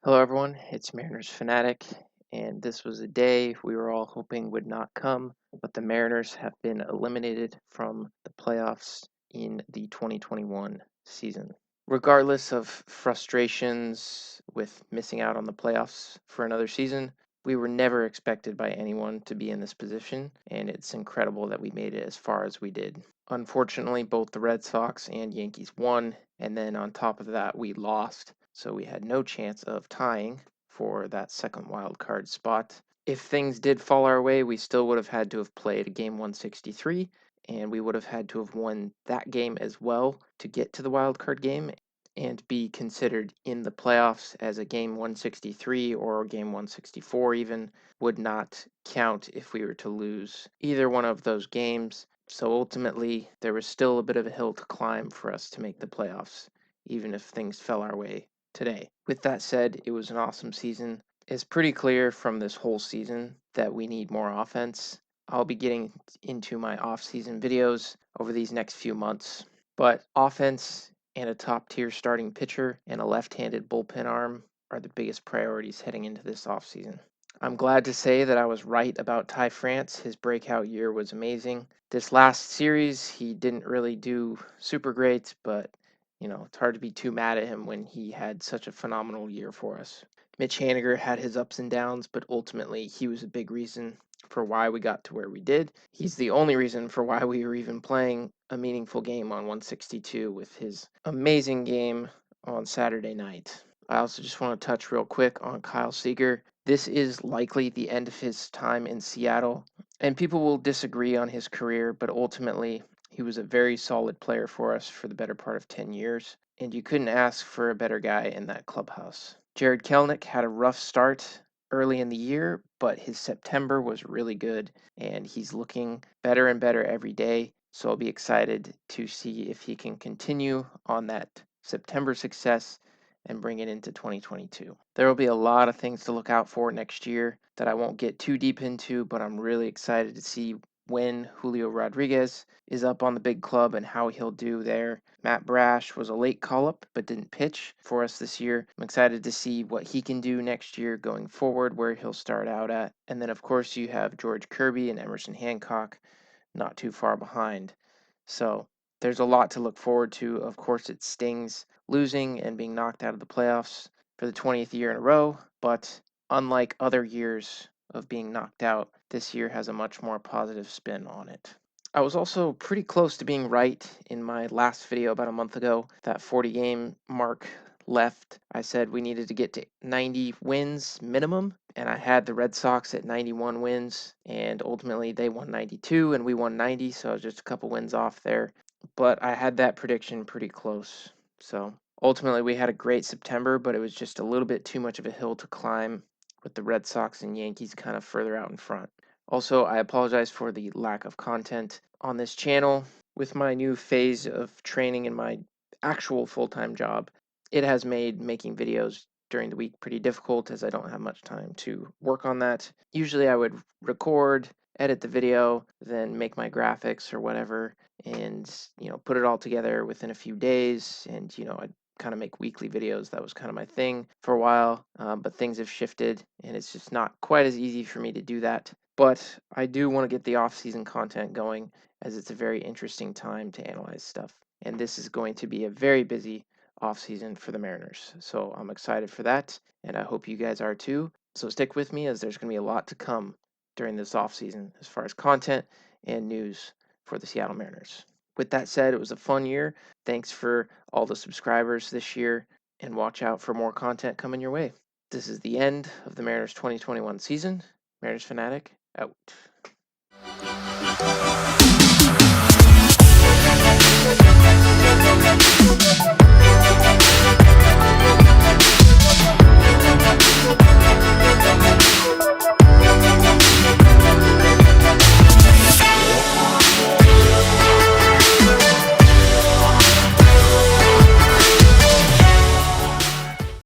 Hello, everyone. It's Mariners Fanatic, and this was a day we were all hoping would not come, but the Mariners have been eliminated from the playoffs in the 2021 season. Regardless of frustrations with missing out on the playoffs for another season, we were never expected by anyone to be in this position, and it's incredible that we made it as far as we did. Unfortunately, both the Red Sox and Yankees won, and then on top of that, we lost, so we had no chance of tying for that second wild card spot. If things did fall our way, we still would have had to have played a game 163, and we would have had to have won that game as well to get to the wild card game and be considered in the playoffs, as a game 163 or game 164 even would not count if we were to lose either one of those games. So ultimately, there was still a bit of a hill to climb for us to make the playoffs, even if things fell our way today. With that said, it was an awesome season. It's pretty clear from this whole season that we need more offense. I'll be getting into my off-season videos over these next few months, but offense and a top-tier starting pitcher and a left-handed bullpen arm are the biggest priorities heading into this offseason. I'm glad to say that I was right about Ty France. His breakout year was amazing. This last series, he didn't really do super great, but it's hard to be too mad at him when he had such a phenomenal year for us. Mitch Haniger had his ups and downs, but ultimately he was a big reason for why we got to where we did. He's the only reason for why we were even playing a meaningful game on 162 with his amazing game on Saturday night. I also just want to touch real quick on Kyle Seager. This is likely the end of his time in Seattle, and people will disagree on his career, but ultimately he was a very solid player for us for the better part of 10 years, and you couldn't ask for a better guy in that clubhouse. Jared Kelenic had a rough start early in the year, but his September was really good, and he's looking better and better every day. So I'll be excited to see if he can continue on that September success and bring it into 2022. There will be a lot of things to look out for next year that I won't get too deep into, but I'm really excited to see when Julio Rodriguez is up on the big club and how he'll do there. Matt Brash was a late call-up but didn't pitch for us this year. I'm excited to see what he can do next year going forward, where he'll start out at. And then, of course, you have George Kirby and Emerson Hancock not too far behind. So there's a lot to look forward to. Of course, it stings losing and being knocked out of the playoffs for the 20th year in a row, but unlike other years of being knocked out, this year has a much more positive spin on it. I was also pretty close to being right in my last video about a month ago. That 40 game mark left, I said we needed to get to 90 wins minimum, and I had the Red Sox at 91 wins, and ultimately they won 92 and we won 90, so I was just a couple wins off there. But I had that prediction pretty close. So ultimately we had a great September, but it was just a little bit too much of a hill to climb with the Red Sox and Yankees kind of further out in front. Also, I apologize for the lack of content on this channel. With my new phase of training in my actual full-time job, it has made making videos during the week pretty difficult, as I don't have much time to work on that. Usually I would record, edit the video, then make my graphics or whatever, and put it all together within a few days, and I'd kind of make weekly videos. That was kind of my thing for a while, but things have shifted, and it's just not quite as easy for me to do that. But I do want to get the off-season content going, as it's a very interesting time to analyze stuff. And this is going to be a very busy off-season for the Mariners. So I'm excited for that, and I hope you guys are too. So stick with me, as there's going to be a lot to come during this off-season as far as content and news for the Seattle Mariners. With that said, it was a fun year. Thanks for all the subscribers this year, and watch out for more content coming your way. This is the end of the Mariners 2021 season. Mariners Fanatic, out.